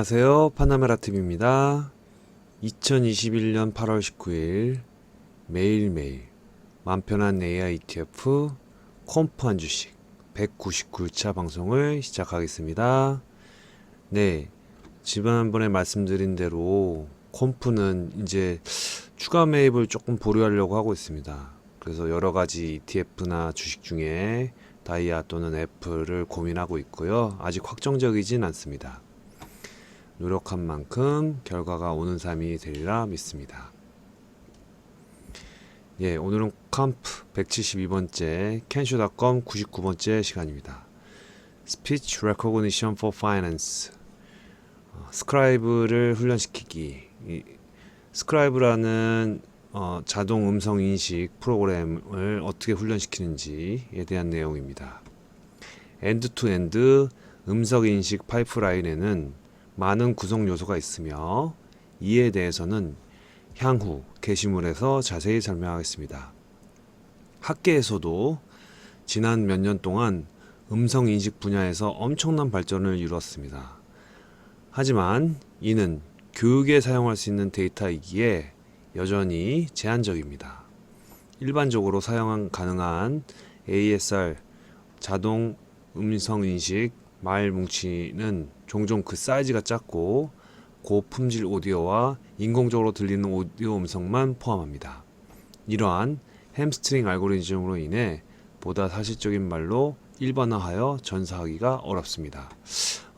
안녕하세요. 파나메라TV입니다. 2021년 8월 19일 매일매일 맘편한 AI ETF 컴프 한 주식 199차 방송을 시작하겠습니다. 네, 지난번에 말씀드린 대로 컴프는 이제 추가 매입을 조금 보류하려고 하고 있습니다. 그래서 여러가지 ETF나 주식 중에 다이아 또는 애플을 고민하고 있고요. 아직 확정적이진 않습니다. 노력한 만큼 결과가 오는 삶이 되리라 믿습니다. 예, 오늘은 컴프 172번째, 캔쇼닷컴 99번째 시간입니다. Speech Recognition for Finance, 스크라이브를 훈련시키기. 스크라이브라는 자동 음성 인식 프로그램을 어떻게 훈련시키는지에 대한 내용입니다. 엔드-투-엔드 음성 인식 파이프라인에는 많은 구성 요소가 있으며 이에 대해서는 향후 게시물에서 자세히 설명하겠습니다. 학계에서도 지난 몇 년 동안 음성 인식 분야에서 엄청난 발전을 이루었습니다. 하지만 이는 교육에 사용할 수 있는 데이터이기에 여전히 제한적입니다. 일반적으로 사용 가능한 ASR 자동 음성 인식 말 뭉치는 종종 그 사이즈가 작고 고품질 오디오와 인공적으로 들리는 오디오 음성만 포함합니다. 이러한 햄스트링 알고리즘으로 인해 보다 사실적인 말로 일반화하여 전사하기가 어렵습니다.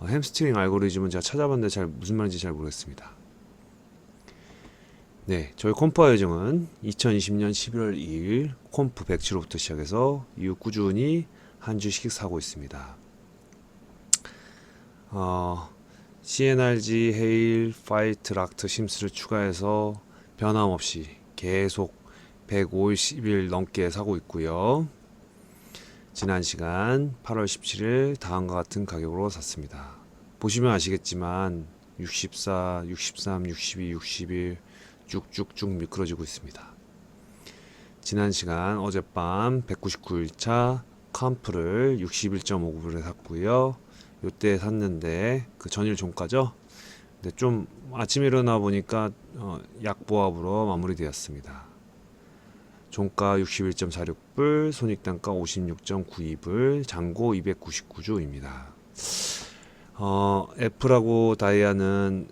햄스트링 알고리즘은 제가 찾아봤는데 무슨 말인지 잘 모르겠습니다. 네, 저희 컴프 예정은 2020년 11월 2일 컴프 107호부터 시작해서 이후 꾸준히 한 주씩 사고 있습니다. CNRG, 헤일, 파이트, 락트, 심스를 추가해서 변함없이 계속 150일 넘게 사고 있고요. 지난 시간 8월 17일 다음과 같은 가격으로 샀습니다. 보시면 아시겠지만 64, 63, 62, 61 쭉쭉쭉 미끄러지고 있습니다. 지난 시간 어젯밤 199일차 컴프를 61.59불에 샀고요. 요때 샀는데 그 전일 종가죠. 근데 좀 아침에 일어나 보니까 약보합으로 마무리되었습니다. 종가 61.46불, 손익단가 56.92불, 잔고 299주입니다. 애플하고 다이아는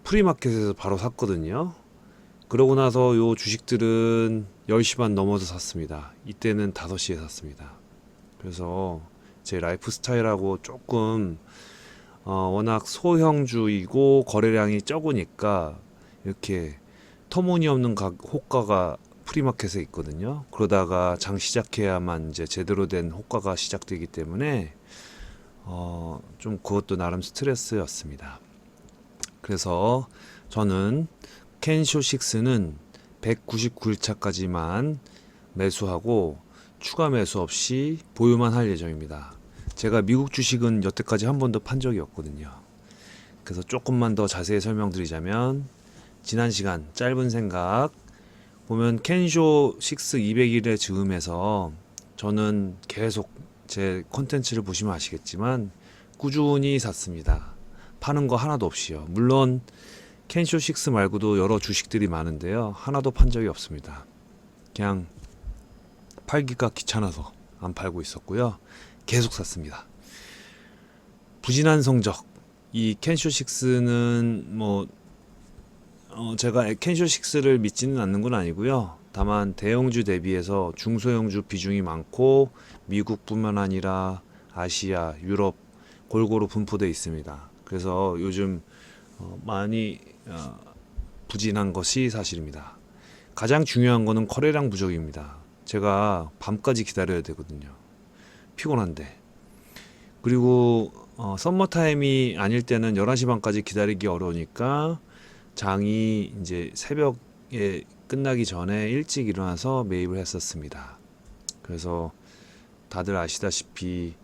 프리마켓에서 바로 샀거든요. 그러고 나서 요 주식들은 10시 반 넘어서 샀습니다. 이때는 5시에 샀습니다. 그래서 제 라이프 스타일하고 조금 워낙 소형주이고 거래량이 적으니까 이렇게 터무니없는 호가가 프리마켓에 있거든요. 그러다가 장 시작해야만 이제 제대로 된 호가가 시작되기 때문에 좀 그것도 나름 스트레스였습니다. 그래서 저는 캔쇼6는 199일차까지만 매수하고 추가 매수 없이 보유만 할 예정입니다. 제가 미국 주식은 여태까지 한 번도 판 적이 없거든요. 그래서 조금만 더 자세히 설명드리자면 지난 시간 짧은 생각 보면 캔쇼 6 200일의 즈음에서 저는 계속 제 콘텐츠를 보시면 아시겠지만 꾸준히 샀습니다. 파는 거 하나도 없이요. 물론 캔쇼 6 말고도 여러 주식들이 많은데요. 하나도 판 적이 없습니다. 그냥 팔기가 귀찮아서 안 팔고 있었고요. 계속 샀습니다. 부진한 성적. 이 캔쇼 6는 제가 캔쇼 6를 믿지는 않는 건 아니고요. 다만 대형주 대비해서 중소형주 비중이 많고 미국뿐만 아니라 아시아, 유럽 골고루 분포되어 있습니다. 그래서 요즘 많이 부진한 것이 사실입니다. 가장 중요한 거는 거래량 부족입니다. 제가 밤까지 기다려야 되거든요. 피곤한데. 그리고 썸머타임이 아닐 때는 11시 반까지 기다리기 어려우니까 장이 이제 새벽에 끝나기 전에 일찍 일어나서 매입을 했었습니다. 그래서 다들 아시다시피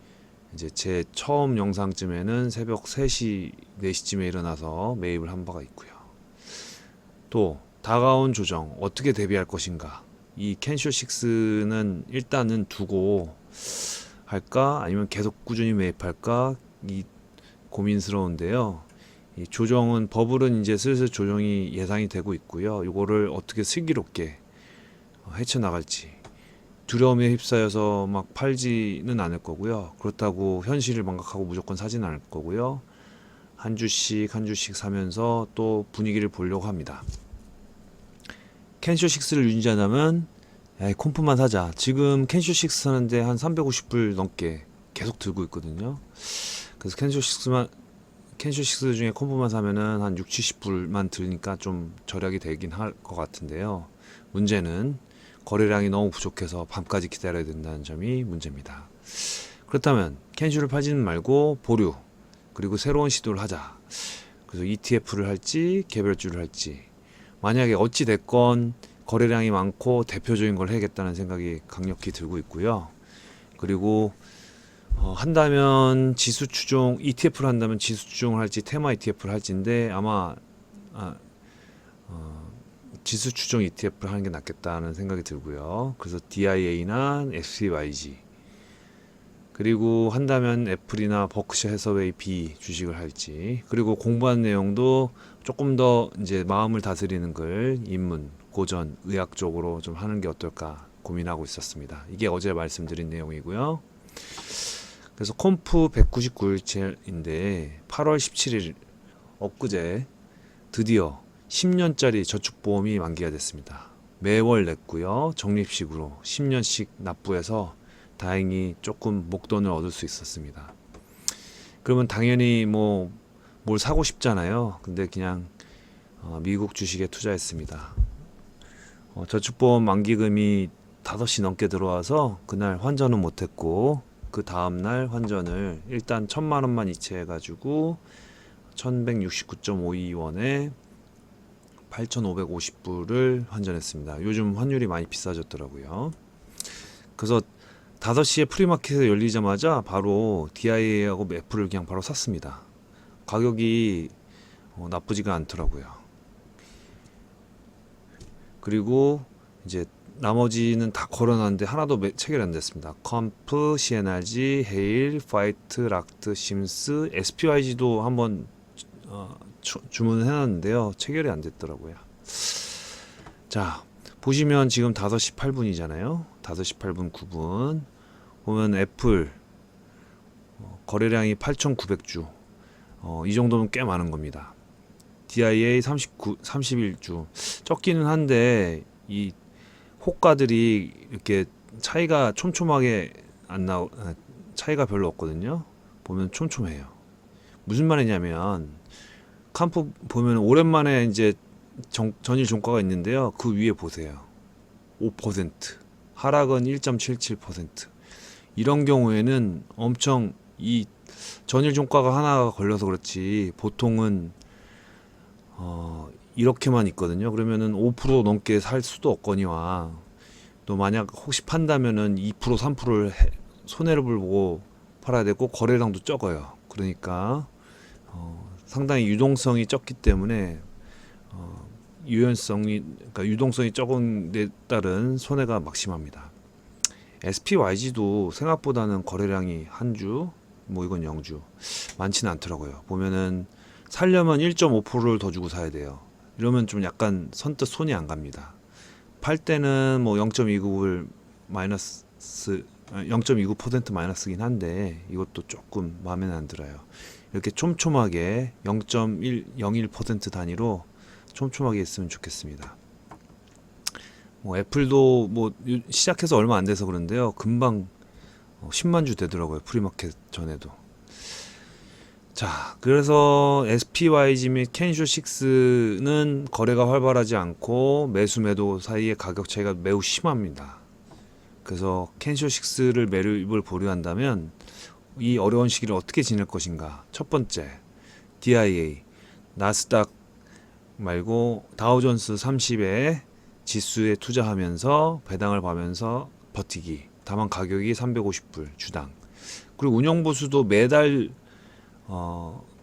이제 제 처음 영상쯤에는 새벽 3시, 4시쯤에 일어나서 매입을 한 바가 있고요. 또 다가온 조정 어떻게 대비할 것인가. 이 캔쇼 6는 일단은 두고 할까 아니면 계속 꾸준히 매입할까 이 고민스러운데요. 이 조정은 버블은 이제 슬슬 조정이 예상이 되고 있고요. 이거를 어떻게 슬기롭게 헤쳐나갈지 두려움에 휩싸여서 막 팔지는 않을 거고요. 그렇다고 현실을 망각하고 무조건 사지는 않을 거고요. 한 주씩 한 주씩 사면서 또 분위기를 보려고 합니다. 캔쇼6를 유지하자면 콤프만 사자. 지금 캔쇼6 사는데 한 350불 넘게 계속 들고 있거든요. 그래서 캔쇼6 중에 콤프만 사면은 한 6, 70불만 들니까 좀 절약이 되긴 할 것 같은데요. 문제는 거래량이 너무 부족해서 밤까지 기다려야 된다는 점이 문제입니다. 그렇다면 캔쇼를 팔지는 말고 보류 그리고 새로운 시도를 하자. 그래서 ETF를 할지 개별주를 할지, 만약에 어찌 됐건 거래량이 많고 대표적인 걸 해야겠다는 생각이 강력히 들고 있고요. 그리고 한다면 지수 추종 ETF를 한다면 지수 추종을 할지 테마 ETF를 할지인데 아마 지수 추종 ETF를 하는 게 낫겠다는 생각이 들고요. 그래서 DIA나 SPYG, 그리고 한다면 애플이나 버크셔 해서웨이 B 주식을 할지, 그리고 공부한 내용도 조금 더 이제 마음을 다스리는 글, 인문, 고전, 의학 쪽으로 좀 하는 게 어떨까 고민하고 있었습니다. 이게 어제 말씀드린 내용이고요. 그래서 콤프 199일째인데 8월 17일 엊그제 드디어 10년짜리 저축보험이 만기가 됐습니다. 매월 냈고요. 적립식으로 10년씩 납부해서 다행히 조금 목돈을 얻을 수 있었습니다. 그러면 당연히 뭐 뭘 사고 싶잖아요. 근데 그냥 미국 주식에 투자했습니다. 저축보험 만기금이 5시 넘게 들어와서 그날 환전은 못했고, 그 다음날 환전을 일단 1000만원만 이체해가지고 1169.52원에 8550불을 환전했습니다. 요즘 환율이 많이 비싸졌더라고요. 그래서 5시에 프리마켓에 열리자마자 바로 DIA하고 애플을 그냥 바로 샀습니다. 가격이 나쁘지가 않더라고요. 그리고 이제 나머지는 다 걸어놨는데 하나도 체결이 안 됐습니다. 컴프, CNRG, 헤일, 파이트, 락트, 심스, SPYG도 한번 주문을 해놨는데요. 체결이 안 됐더라고요. 자, 보시면 지금 5시 8분이잖아요. 5시 8분 9분 보면 애플 거래량이 8,900주, 이 정도면 꽤 많은 겁니다. DIA 31주 적기는 한데 이 호가들이 이렇게 차이가 촘촘하게 차이가 별로 없거든요. 보면 촘촘해요. 무슨 말이냐면 캄프 보면 오랜만에 이제 전일 종가가 있는데요. 그 위에 보세요. 5%, 하락은 1.77%. 이런 경우에는 엄청 이 전일 종가가 하나가 걸려서 그렇지 보통은 이렇게만 있거든요. 그러면은 5% 넘게 살 수도 없거니와, 또 만약 혹시 판다면은 2% 3%를 손해를 보고 팔아야 되고 거래량도 적어요. 그러니까 상당히 유동성이 적기 때문에 그러니까 유동성이 적은 데 따른 손해가 막심합니다. SPYG도 생각보다는 거래량이 한 주, 뭐 이건 0주 많지는 않더라고요. 보면은 살려면 1.5%를 더 주고 사야 돼요. 이러면 좀 약간 선뜻 손이 안 갑니다. 팔 때는 뭐 0.29을 마이너스 0.29% 마이너스긴 한데 이것도 조금 마음에 안 들어요. 이렇게 촘촘하게 0.101% 단위로 촘촘하게 있으면 좋겠습니다. 뭐 애플도 뭐 시작해서 얼마 안 돼서 그런데요. 금방 10만 주 되더라고요. 프리마켓 전에도. 자, 그래서 SPYG 및 캔쇼6는 거래가 활발하지 않고 매수 매도 사이의 가격 차이가 매우 심합니다. 그래서 캔쇼6를 매입을 보류한다면 이 어려운 시기를 어떻게 지낼 것인가. 첫 번째, DIA, 나스닥 말고 다우존스 30에 지수에 투자하면서 배당을 받으면서 버티기. 다만 가격이 350불 주당. 그리고 운영보수도 매달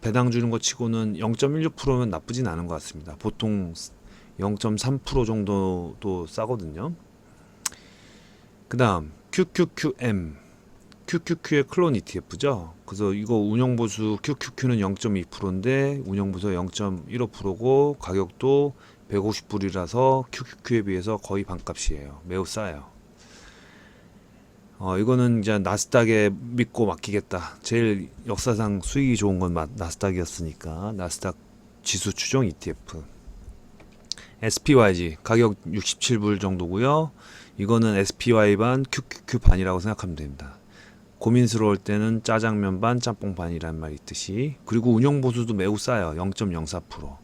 배당 주는 것 치고는 0.16%면 나쁘진 않은 것 같습니다. 보통 0.3% 정도도 싸거든요. 그 다음 QQQM, QQQ의 클론 ETF죠. 그래서 이거 운용보수 QQQ는 0.2%인데 운용보수 0.15%고 가격도 150불이라서 QQQ에 비해서 거의 반값이에요. 매우 싸요. 이거는 이제 나스닥에 믿고 맡기겠다. 제일 역사상 수익이 좋은 건 나스닥이었으니까 나스닥 지수 추종 ETF. SPYG 가격 67불 정도고요. 이거는 SPY 반 QQQ 반이라고 생각하면 됩니다. 고민스러울 때는 짜장면 반 짬뽕 반이란 말이 있듯이. 그리고 운용 보수도 매우 싸요. 0.04%.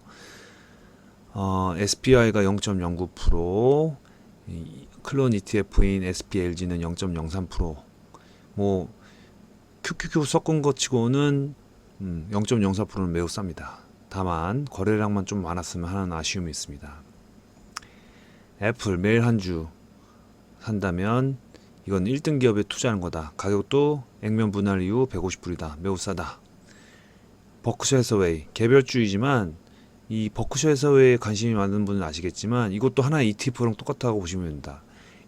SPY가 0.09%, 클론 ETF인 SPLG는 0.03%. 뭐 QQQ 섞은 것 치고는 0.04%는 매우 쌉니다. 다만 거래량만 좀 많았으면 하는 아쉬움이 있습니다. 애플 매일 한 주 산다면 이건 1등 기업에 투자하는 거다. 가격도 액면 분할 이후 150불이다. 매우 싸다. 버크셔 해서웨이 개별주이지만 이 버크셔 해서웨이에 관심이 많은 분은 아시겠지만 이것도 하나의 ETF랑 똑같다고 보시면 됩니다.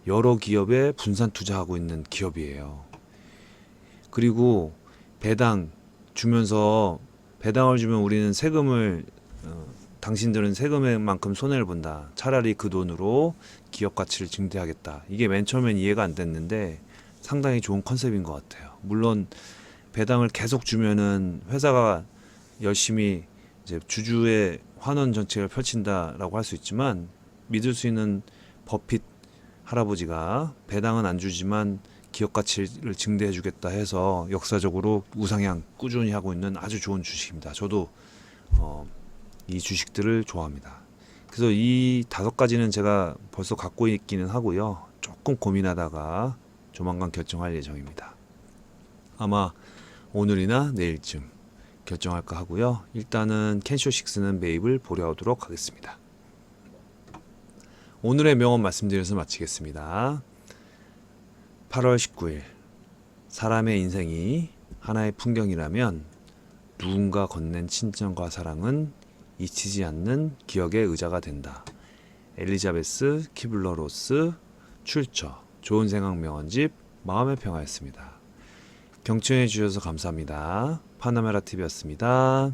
여러 기업에 분산 투자하고 있는 기업이에요. 그리고 배당 주면서 배당을 주면 우리는 세금을 당신들은 세금만큼 손해를 본다. 차라리 그 돈으로 기업 가치를 증대하겠다. 이게 맨 처음엔 이해가 안 됐는데 상당히 좋은 컨셉인 것 같아요. 물론 배당을 계속 주면은 회사가 열심히 이제 주주의 환원 정책을 펼친다라고 할 수 있지만 믿을 수 있는 버핏 할아버지가 배당은 안 주지만 기업 가치를 증대해 주겠다 해서 역사적으로 우상향 꾸준히 하고 있는 아주 좋은 주식입니다. 저도 이 주식들을 좋아합니다. 그래서 이 5가지는 제가 벌써 갖고 있기는 하고요. 조금 고민하다가 조만간 결정할 예정입니다. 아마 오늘이나 내일쯤 결정할까 하고요. 일단은 캔쇼6는 매입을 보려하도록 하겠습니다. 오늘의 명언 말씀드려서 마치겠습니다. 8월 19일 사람의 인생이 하나의 풍경이라면 누군가 건넨 친정과 사랑은 잊히지 않는 기억의 의자가 된다. 엘리자베스 키블러 로스 출처 좋은 생각 명언집 마음의 평화였습니다. 경청해 주셔서 감사합니다. 파나메라 TV였습니다.